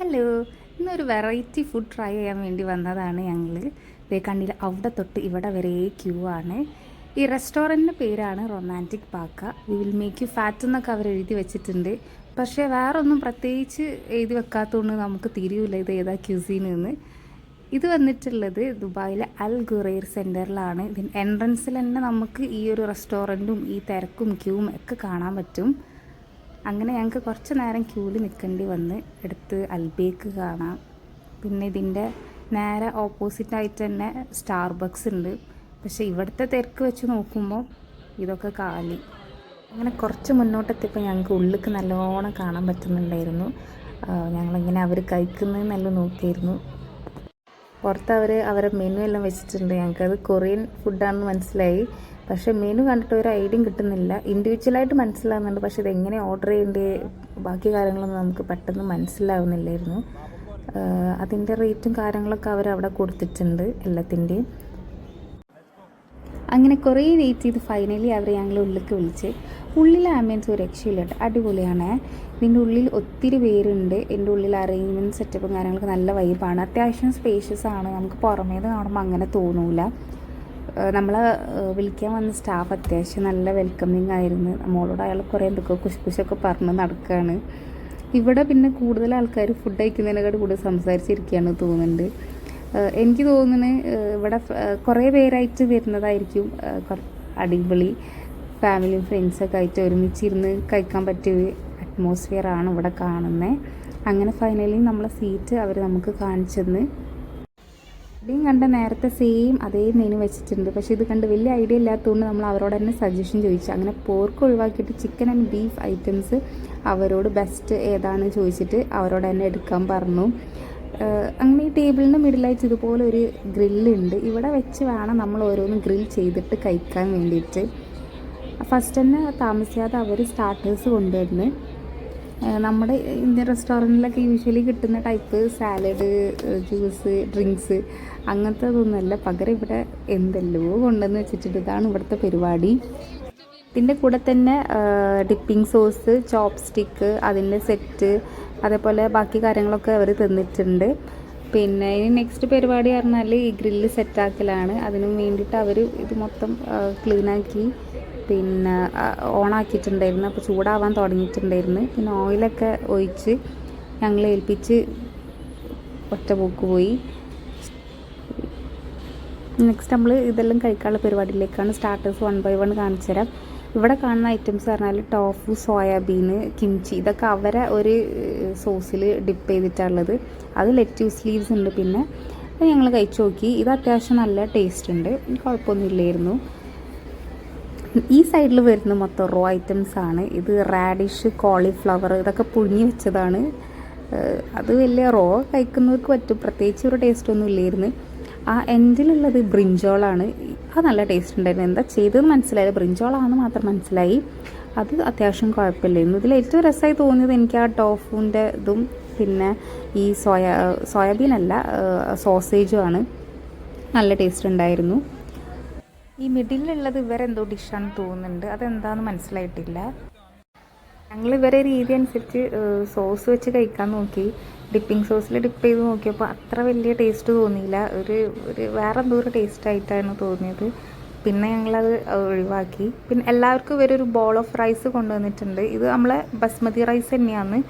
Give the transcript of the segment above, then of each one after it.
Hello, ഇന്നൊരു variety food try ചെയ്യാൻ വേണ്ടി വന്നതാണ് ഞങ്ങൾ. ഇതേ കണ്ണിൽ അവിടെ തൊട്ട് ഇവിടെ വരെ ക്യൂ ആണ്. ഈ റെസ്റ്റോറൻറ്റിൻ്റെ പേരാണ് റൊമാൻറ്റിക് പാക്ക. We will make you fat എന്നൊക്കെ അവർ എഴുതി വെച്ചിട്ടുണ്ട്. പക്ഷേ വേറൊന്നും പ്രത്യേകിച്ച് എഴുതി വെക്കാത്തതുകൊണ്ട് നമുക്ക് തിരിയില്ല ഇത് ഏതാ ക്യൂസീനെന്ന്. ഇത് വന്നിട്ടുള്ളത് ദുബായിലെ അൽ ഖുറൈർ സെൻറ്ററിലാണ്. ഇതിന് എൻട്രൻസിൽ തന്നെ നമുക്ക് ഈ ഒരു റെസ്റ്റോറൻറ്റും ഈ തിരക്കും ക്യൂവും ഒക്കെ കാണാൻ പറ്റും. അങ്ങനെ ഞങ്ങൾക്ക് കുറച്ച് നേരം ക്യൂവിൽ നിൽക്കേണ്ടി വന്ന്. അടുത്ത് അൽബേക്ക് കാണാം. പിന്നെ ഇതിൻ്റെ നേരെ ഓപ്പോസിറ്റായിട്ട് തന്നെ സ്റ്റാർബക്സ് ഉണ്ട്. പക്ഷേ ഇവിടുത്തെ തിരക്ക് വെച്ച് നോക്കുമ്പോൾ ഇതൊക്കെ കാലി. അങ്ങനെ കുറച്ച് മുന്നോട്ടെത്തിയപ്പോൾ ഞങ്ങൾക്ക് ഉള്ളിലേക്ക് നല്ലോണം കാണാൻ പറ്റുന്നുണ്ടായിരുന്നു. ഞങ്ങളിങ്ങനെ അവർ കഴിക്കുന്നതെന്നെല്ലാം നോക്കിയായിരുന്നു. പുറത്ത് അവരെ മെനു എല്ലാം വെച്ചിട്ടുണ്ട്. ഞങ്ങൾക്കത് കൊറിയൻ ഫുഡാണെന്ന് മനസ്സിലായി. പക്ഷേ മെനു കണ്ടിട്ട് ഒരു ഐഡിയയും കിട്ടുന്നില്ല. ഇൻഡിവിജ്വലായിട്ട് മനസ്സിലാവുന്നുണ്ട്, പക്ഷേ ഇതെങ്ങനെ ഓർഡർ ചെയ്യേണ്ടത് ബാക്കി കാര്യങ്ങളൊന്നും നമുക്ക് പെട്ടെന്ന് മനസ്സിലാവുന്നില്ലായിരുന്നു. അതിൻ്റെ റേറ്റും കാര്യങ്ങളൊക്കെ അവരവിടെ കൊടുത്തിട്ടുണ്ട് എല്ലാത്തിൻ്റെയും. അങ്ങനെ കുറേ വെയിറ്റ് ചെയ്ത് ഫൈനലി അവർ ഞങ്ങൾ ഉള്ളിലേക്ക് വിളിച്ച്. ഉള്ളിലെ ആംബിയൻസ് ഒരു രക്ഷയില്ല, അടിപൊളിയാണ്. ഇതിൻ്റെ ഉള്ളിൽ ഒത്തിരി പേരുണ്ട്. എൻ്റെ ഉള്ളിൽ അറേഞ്ച്മെൻറ്റ് സെറ്റപ്പും കാര്യങ്ങളൊക്കെ നല്ല വൈബാണ്. അത്യാവശ്യം സ്പേഷ്യസ് ആണ്. നമുക്ക് പുറമേത് കാണുമ്പോൾ അങ്ങനെ തോന്നൂല. നമ്മളെ വിളിക്കാൻ വന്ന സ്റ്റാഫ് അത്യാവശ്യം നല്ല വെൽക്കമിങ് ആയിരുന്നു. നമ്മളോട് അയാൾ കുറേ എന്തൊക്കെ കുശൊക്കെ പറഞ്ഞ് നടക്കുകയാണ്. ഇവിടെ പിന്നെ കൂടുതൽ ആൾക്കാർ ഫുഡ് കഴിക്കുന്നതിനെക്കാട്ട് കൂടുതൽ സംസാരിച്ചിരിക്കുകയാണ് തോന്നുന്നുണ്ട്. എനിക്ക് തോന്നുന്നത് ഇവിടെ കുറേ പേരായിട്ട് വരുന്നതായിരിക്കും. അടിപൊളി ഫാമിലിയും ഫ്രണ്ട്സൊക്കെ ആയിട്ട് ഒരുമിച്ചിരുന്ന് കഴിക്കാൻ പറ്റിയ അറ്റ്മോസ്ഫിയറാണ് ഇവിടെ കാണുന്നത്. അങ്ങനെ ഫൈനലി നമ്മളെ സീറ്റ് അവർ നമുക്ക് കാണിച്ചെന്ന്. ഇവിടെയും കണ്ട നേരത്തെ സെയിം അതേ മെനു വെച്ചിട്ടുണ്ട്. പക്ഷേ ഇത് കണ്ട് വലിയ ഐഡിയ ഇല്ലാത്തതുകൊണ്ട് നമ്മൾ അവരോട് തന്നെ സജഷൻ ചോദിച്ചു. അങ്ങനെ പോർക്ക് ഒഴിവാക്കിയിട്ട് ചിക്കൻ ആൻഡ് ബീഫ് ഐറ്റംസ് അവരോട് ബെസ്റ്റ് ഏതാണ് ചോദിച്ചിട്ട് അവരോട് തന്നെ എടുക്കാൻ പറഞ്ഞു. അങ്ങനെ ഈ ടേബിളിൻ്റെ മിഡിലായിട്ട് ഇതുപോലെ ഒരു ഗ്രില്ലുണ്ട്. ഇവിടെ വെച്ച് വേണം നമ്മൾ ഓരോന്ന് ഗ്രിൽ ചെയ്തിട്ട് കഴിക്കാൻ വേണ്ടിയിട്ട്. ഫസ്റ്റ് തന്നെ താമസിയാതെ അവർ സ്റ്റാർട്ടേഴ്സ് കൊണ്ടുവന്ന് നമ്മുടെ ഇന്ത്യൻ റെസ്റ്റോറൻറ്റിലൊക്കെ യൂഷ്വലി കിട്ടുന്ന ടൈപ്പ് സാലഡ്, ജ്യൂസ്, ഡ്രിങ്ക്സ് അങ്ങനത്തെ അതൊന്നുമല്ല. പകരം ഇവിടെ എന്തെല്ലോ കൊണ്ടുവന്ന് വെച്ചിട്ടുണ്ട്. ഇതാണ് ഇവിടുത്തെ പരിപാടി. ഇതിൻ്റെ കൂടെ തന്നെ ഡിപ്പിംഗ് സോസ്, ചോപ്പ് സ്റ്റിക്ക്, അതിൻ്റെ സെറ്റ്, അതേപോലെ ബാക്കി കാര്യങ്ങളൊക്കെ അവർ തന്നിട്ടുണ്ട്. പിന്നെ ഇനി നെക്സ്റ്റ് പരിപാടി പറഞ്ഞാൽ ഈ ഗ്രില്ല് സെറ്റാക്കലാണ്. അതിനും വേണ്ടിയിട്ട് അവർ ഇത് മൊത്തം ക്ലീനാക്കി പിന്നെ ഓണാക്കിയിട്ടുണ്ടായിരുന്നു. അപ്പോൾ ചൂടാവാൻ തുടങ്ങിയിട്ടുണ്ടായിരുന്നു. പിന്നെ ഓയിലൊക്കെ ഒഴിച്ച് ഞങ്ങൾ ഏൽപ്പിച്ച് ഒറ്റപോക്ക് പോയി. നെക്സ്റ്റ് നമ്മൾ ഇതെല്ലാം കഴിക്കാനുള്ള പരിപാടിയിലേക്കാണ്. സ്റ്റാർട്ടേഴ്സ് 1 by 1 കാണിച്ചു തരാം. ഇവിടെ കാണുന്ന ഐറ്റംസ് പറഞ്ഞാൽ ടോഫു, സോയാബീൻ, കിംച്ചി, ഇതൊക്കെ അവരെ ഒരു സോസിൽ ഡിപ്പ് ചെയ്തിട്ടുള്ളത്. അത് ലെറ്റ്യൂസ് ലീവ്സ് ഉണ്ട്. പിന്നെ അത് ഞങ്ങൾ കഴിച്ചു നോക്കി. ഇത് അത്യാവശ്യം നല്ല ടേസ്റ്റ് ഉണ്ട്, കുഴപ്പമൊന്നുമില്ലായിരുന്നു. ഈ സൈഡിൽ വരുന്ന മൊത്തം റോ ഐറ്റംസ് ആണ്. ഇത് റാഡിഷ്, കോളിഫ്ലവർ, ഇതൊക്കെ പുഴുങ്ങി വെച്ചതാണ്. അത് വലിയ റോ കഴിക്കുന്നവർക്ക് പറ്റും, പ്രത്യേകിച്ച് ഒരു ടേസ്റ്റ് ഒന്നും ഇല്ലായിരുന്നു. ആ എൻഡിലുള്ളത് ബ്രിഞ്ചോളാണ്. അത് നല്ല ടേസ്റ്റ് ഉണ്ടായിരുന്നു. എന്താ ചെയ്തതെന്ന് മനസ്സിലായില്ല, ബ്രിഞ്ചോളാണെന്ന് മാത്രം മനസ്സിലായി. അത് അത്യാവശ്യം കുഴപ്പമില്ലായിരുന്നു. ഇതിൽ ഏറ്റവും രസമായി തോന്നിയത് എനിക്ക് ആ ടോഫുവിൻ്റെ ഇതും പിന്നെ ഈ സോയാബീനല്ല സോസേജും ആണ്. നല്ല ടേസ്റ്റ് ഉണ്ടായിരുന്നു. ഈ മിഡിലുള്ളത് ഇവരെന്തോ ഡിഷാണെന്ന് തോന്നുന്നുണ്ട്. അതെന്താണെന്ന് മനസ്സിലായിട്ടില്ല. ഞങ്ങൾ ഇവരെ രീതി അനുസരിച്ച് സോസ് വെച്ച് കഴിക്കാൻ നോക്കി. ഡിപ്പിംഗ് സോസിൽ ഡിപ്പ് ചെയ്ത് നോക്കിയപ്പോൾ അത്ര വലിയ ടേസ്റ്റ് തോന്നിയില്ല. ഒരു വേറെ എന്തോ ഒരു ടേസ്റ്റായിട്ടാണ് തോന്നിയത്. പിന്നെ ഞങ്ങളത് ഒഴിവാക്കി. പിന്നെ എല്ലാവർക്കും ഇവരൊരു ബോൾ ഓഫ് റൈസ് കൊണ്ടുവന്നിട്ടുണ്ട്. ഇത് നമ്മളെ ബസ്മതി റൈസ് തന്നെയാണ്,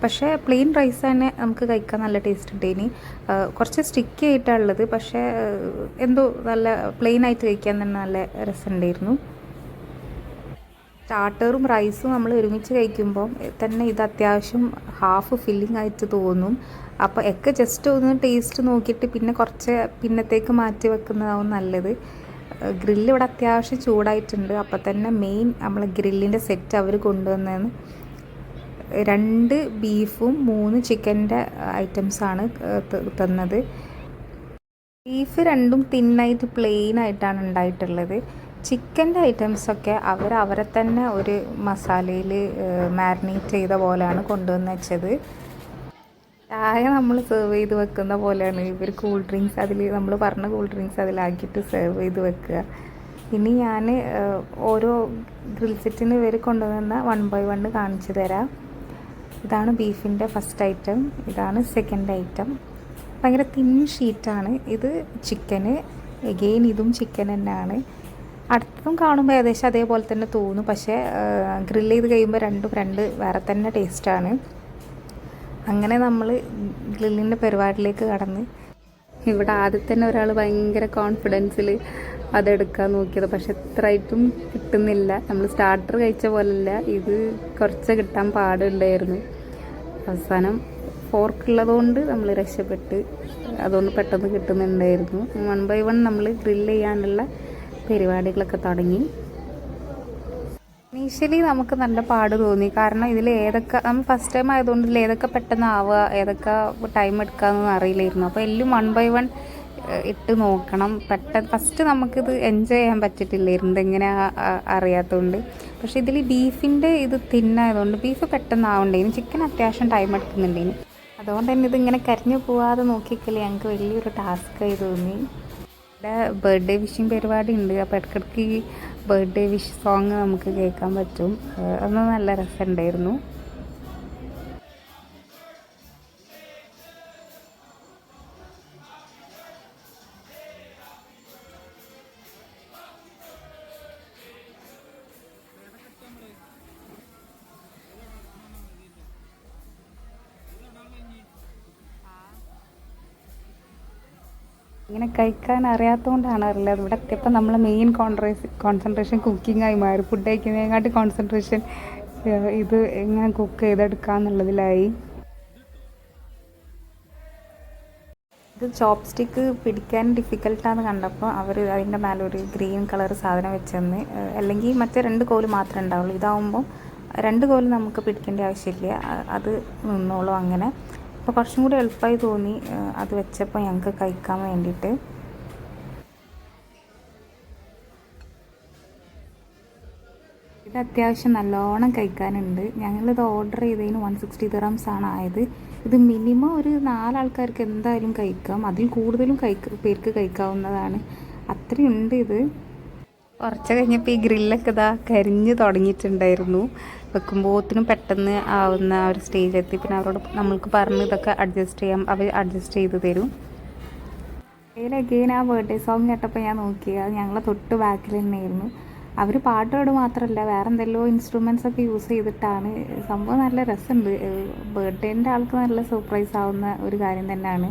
പക്ഷേ പ്ലെയിൻ റൈസ് തന്നെ നമുക്ക് കഴിക്കാൻ നല്ല ടേസ്റ്റ് ഉണ്ട്. ഇനി കുറച്ച് സ്റ്റിക്കി ആയിട്ടുള്ളത്, പക്ഷേ എന്തോ നല്ല പ്ലെയിൻ ആയിട്ട് കഴിക്കാൻ തന്നെ നല്ല രസമുണ്ടായിരുന്നു. സ്റ്റാർട്ടറും റൈസും നമ്മൾ ഒരുമിച്ച് കഴിക്കുമ്പോൾ തന്നെ ഇത് അത്യാവശ്യം ഹാഫ് ഫില്ലിംഗ് ആയിട്ട് തോന്നും. അപ്പോൾ ഒക്കെ ജസ്റ്റ് ഒന്ന് ടേസ്റ്റ് നോക്കിയിട്ട് പിന്നെ കുറച്ച് പിന്നത്തേക്ക് മാറ്റി വെക്കുന്നതാവും നല്ലത്. ഗ്രില്ല് ഇവിടെ അത്യാവശ്യം ചൂടായിട്ടുണ്ട്. അപ്പോൾ തന്നെ മെയിൻ നമ്മൾ ഗ്രില്ലിൻ്റെ സെറ്റ് അവർ കൊണ്ടുവന്നതെന്ന് 2 ബീഫും 3 ചിക്കൻ്റെ ഐറ്റംസാണ് തന്നത്. ബീഫ് 2ഉം തിന്നായിട്ട് പ്ലെയിൻ ആയിട്ടാണ് ഉണ്ടായിട്ടുള്ളത്. ചിക്കൻ്റെ ഐറ്റംസൊക്കെ അവരെ തന്നെ ഒരു മസാലയിൽ മാരിനേറ്റ് ചെയ്ത പോലെയാണ് കൊണ്ടുവന്ന് വെച്ചത്. ചായ നമ്മൾ സെർവ് ചെയ്ത് വെക്കുന്ന പോലെയാണ് ഇവർ കൂൾ ഡ്രിങ്ക്സ് അതിൽ നമ്മൾ പറഞ്ഞ കൂൾ ഡ്രിങ്ക്സ് അതിലാക്കിയിട്ട് സെർവ് ചെയ്ത് വെക്കുക. ഇനി ഞാൻ ഓരോ ഗ്രിൽ സെറ്റിന് ഇവർ കൊണ്ടുവന്ന 1 by 1 കാണിച്ചു തരാം. ഇതാണ് ബീഫിൻ്റെ ഫസ്റ്റ് ഐറ്റം, ഇതാണ് സെക്കൻഡ് ഐറ്റം. ഭയങ്കര തിൻ ഷീറ്റാണ്. ഇത് ചിക്കന്, എഗെയിൻ ഇതും ചിക്കൻ തന്നെയാണ്. അടുത്തതും കാണുമ്പോൾ ഏകദേശം അതേപോലെ തന്നെ തോന്നും, പക്ഷേ ഗ്രില്ല് ചെയ്ത് കഴിയുമ്പോൾ രണ്ടും വേറെ തന്നെ ടേസ്റ്റാണ്. അങ്ങനെ നമ്മൾ ഗ്രില്ലിൻ്റെ പരിപാടിയിലേക്ക് കടന്ന് ഇവിടെ ആദ്യം തന്നെ ഒരാൾ ഭയങ്കര കോൺഫിഡൻസിൽ അതെടുക്കാൻ നോക്കിയത്, പക്ഷെ എത്രയായിട്ടും കിട്ടുന്നില്ല. നമ്മൾ സ്റ്റാർട്ടർ കഴിച്ച പോലല്ല, ഇത് കുറച്ച് കിട്ടാൻ പാടുണ്ടായിരുന്നു. അവസാനം ഫോർക്കുള്ളതുകൊണ്ട് നമ്മൾ രക്ഷപ്പെട്ട്, അതുകൊണ്ട് പെട്ടെന്ന് കിട്ടുന്നുണ്ടായിരുന്നു. 1 by 1 നമ്മൾ ഗ്രില്ല് ചെയ്യാനുള്ള പരിപാടികളൊക്കെ തുടങ്ങി. ഇനീഷ്യലി നമുക്ക് നല്ല പാട് തോന്നി, കാരണം ഇതിൽ ഏതൊക്കെ നമ്മൾ ഫസ്റ്റ് ടൈം ആയതുകൊണ്ട് ഇതിൽ ഏതൊക്കെ പെട്ടെന്ന് ആവുക, ഏതൊക്കെ ടൈം എടുക്കാമെന്നൊന്നും അറിയില്ലായിരുന്നു. അപ്പോൾ എല്ലാം 1 by 1 ഇട്ട് നോക്കണം. ഫസ്റ്റ് നമുക്കിത് എൻജോയ് ചെയ്യാൻ പറ്റിയിട്ടില്ലായിരുന്നു, ഇതെങ്ങനെ അറിയാത്തതുകൊണ്ട്. പക്ഷേ ഇതിൽ ബീഫിൻ്റെ ഇത് തിന്നായതുകൊണ്ട് ബീഫ് പെട്ടെന്ന് ആവണ്ടേനും, ചിക്കൻ അത്യാവശ്യം ടൈം എടുക്കുന്നുണ്ടേനും. അതുകൊണ്ട് തന്നെ ഇതിങ്ങനെ കരിഞ്ഞു പോവാതെ നോക്കിക്കല്ലേ ഞങ്ങൾക്ക് വലിയൊരു ടാസ്ക്കായി തോന്നി. ഇവിടെ ബർത്ത്ഡേ വിഷിങ് പരിപാടി ഉണ്ട്, അപ്പോൾ ഇടയ്ക്കിടയ്ക്ക് ഈ ബർത്ത്ഡേ വിഷ് സോങ് നമുക്ക് കേൾക്കാൻ പറ്റും. അതൊന്നും നല്ല രസമുണ്ടായിരുന്നു. ഇങ്ങനെ കഴിക്കാൻ അറിയാത്തതുകൊണ്ടാണ് അറിയില്ല, ഇവിടെ എത്തിയപ്പോൾ നമ്മൾ മെയിൻ കോൺസെൻട്രേഷൻ കുക്കിംഗായി മാറി. ഫുഡ് കഴിക്കുന്നതിനെക്കാട്ടി കോൺസെൻട്രേഷൻ ഇത് എങ്ങനെ കുക്ക് ചെയ്തെടുക്കാമെന്നുള്ളതിലായി. ഇത് ചോപ്പ് സ്റ്റിക്ക് പിടിക്കാൻ ഡിഫിക്കൽട്ടാന്ന് കണ്ടപ്പോൾ അവർ അതിൻ്റെ മേലെ ഒരു ഗ്രീൻ കളർ സാധനം വെച്ചെന്ന്, അല്ലെങ്കിൽ മറ്റേ 2 കോല് മാത്രമേ ഉണ്ടാവുള്ളൂ. ഇതാവുമ്പോൾ 2 കോല് നമുക്ക് പിടിക്കേണ്ട ആവശ്യമില്ല, അത് നിന്നോളും. അങ്ങനെ അപ്പോൾ കുറച്ചും കൂടി എളുപ്പമായി തോന്നി അത് വെച്ചപ്പോൾ ഞങ്ങൾക്ക് കഴിക്കാൻ വേണ്ടിയിട്ട്. ഇത് അത്യാവശ്യം നല്ലോണം കഴിക്കാനുണ്ട്. ഞങ്ങളിത് ഓർഡർ ചെയ്തതിന് 160 dirhams ആണ് ആയത്. ഇത് മിനിമം ഒരു 4 ആൾക്കാർക്ക് എന്തായാലും കഴിക്കാം, അതിൽ കൂടുതലും പേർക്ക് കഴിക്കാവുന്നതാണ്, അത്രയുണ്ട് ഇത്. കുറച്ച് കഴിഞ്ഞപ്പോൾ ഈ ഗ്രില്ലൊക്കെ ഇതാ കരിഞ്ഞ് തുടങ്ങിയിട്ടുണ്ടായിരുന്നു. വെക്കുമ്പോഴത്തിനും പെട്ടെന്ന് ആവുന്ന ആ ഒരു സ്റ്റേജിലെത്തി. പിന്നെ അവരോട് നമ്മൾക്ക് പറഞ്ഞ് ഇതൊക്കെ അഡ്ജസ്റ്റ് ചെയ്യാം, അവർ അഡ്ജസ്റ്റ് ചെയ്ത് തരും. അഗെയിൻ ആ ബർത്ത്ഡേ സോങ് കേട്ടപ്പോൾ ഞാൻ നോക്കിയത് ഞങ്ങളെ തൊട്ട് ബാക്കിൽ തന്നെയായിരുന്നു. അവർ പാട്ടോട് മാത്രമല്ല വേറെ എന്തെല്ലോ ഇൻസ്ട്രുമെൻറ്റ്സ് ഒക്കെ യൂസ് ചെയ്തിട്ടാണ്. സംഭവം നല്ല രസമുണ്ട്. ബർത്ത്ഡേൻ്റെ ആൾക്ക് നല്ല സർപ്രൈസ് ആവുന്ന ഒരു കാര്യം തന്നെയാണ്.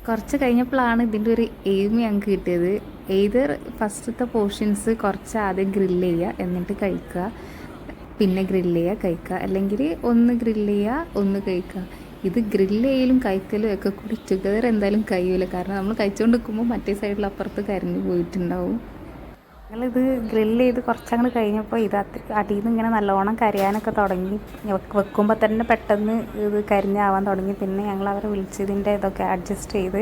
കുറച്ച് കഴിഞ്ഞപ്പോഴാണ് ഇതിൻ്റെ ഒരു എയിം ഞങ്ങൾക്ക് കിട്ടിയത്. ഏതർ ഫസ്റ്റത്തെ പോർഷൻസ് കുറച്ച് ആദ്യം ഗ്രില്ല് ചെയ്യുക, എന്നിട്ട് കഴിക്കുക, പിന്നെ ഗ്രില്ല് ചെയ്യുക കഴിക്കുക, അല്ലെങ്കിൽ ഒന്ന് ഗ്രില്ല് ചെയ്യുക ഒന്ന് കഴിക്കുക. ഇത് ഗ്രില്ല് ചെയ്യലും കഴിക്കലും ഒക്കെ കൂടി ടുഗദർ എന്തായാലും കഴിയില്ല, കാരണം നമ്മൾ കഴിച്ചുകൊണ്ട് നിൽക്കുമ്പോൾ മറ്റേ സൈഡിൽ അപ്പുറത്ത് കരിഞ്ഞു പോയിട്ടുണ്ടാവും. ഞങ്ങളിത് ഗ്രില്ല് ചെയ്ത് കുറച്ചങ്ങോട്ട് കഴിഞ്ഞപ്പോൾ ഇത് അടിയിൽ നിന്ന് ഇങ്ങനെ നല്ലോണം കരിയാനൊക്കെ തുടങ്ങി. വെക്കുമ്പോൾ തന്നെ പെട്ടെന്ന് ഇത് കരിഞ്ഞാവാൻ തുടങ്ങി. പിന്നെ ഞങ്ങൾ അവരെ വിളിച്ചതിൻ്റെ ഇതൊക്കെ അഡ്ജസ്റ്റ് ചെയ്ത്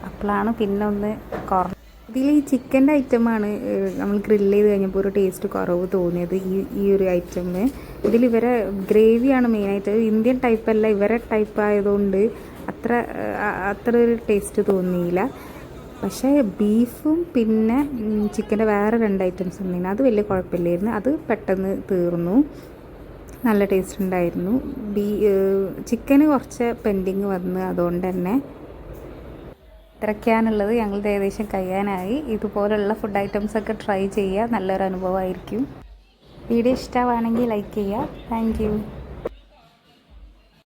അപ്പോഴാണ് പിന്നെ ഒന്ന് കുറഞ്ഞത്. ഇതിൽ ഈ ചിക്കൻ്റെ ഐറ്റമാണ് നമ്മൾ ഗ്രില്ല് ചെയ്ത് കഴിഞ്ഞപ്പോൾ ഒരു ടേസ്റ്റ് കുറവ് തോന്നിയത്. ഈ ഒരു ഐറ്റം ഇതിൽ ഇവരെ ഗ്രേവിയാണ് മെയിനായിട്ട്. ഇന്ത്യൻ ടൈപ്പല്ല, ഇവരെ ടൈപ്പ് ആയതുകൊണ്ട് അത്ര ഒരു ടേസ്റ്റ് തോന്നിയില്ല. പക്ഷേ ബീഫും പിന്നെ ചിക്കൻ്റെ വേറെ 2 ഐറ്റംസ് ഉണ്ടായിരുന്നു, അത് വലിയ കുഴപ്പമില്ലായിരുന്നു, അത് പെട്ടെന്ന് തീർന്നു, നല്ല ടേസ്റ്റ് ഉണ്ടായിരുന്നു. ചിക്കന് കുറച്ച് പെൻഡിങ് വന്ന്, അതുകൊണ്ട് തന്നെ ഇത്രയ്ക്കാനുള്ളത്. ഞങ്ങളുടെ ഏകദേശം കഴിയാനായി. ഇതുപോലുള്ള ഫുഡ് ഐറ്റംസൊക്കെ ട്രൈ ചെയ്യുക, നല്ലൊരു അനുഭവമായിരിക്കും. വീഡിയോ ഇഷ്ടമാണെങ്കിൽ ലൈക്ക് ചെയ്യുക. Thank you.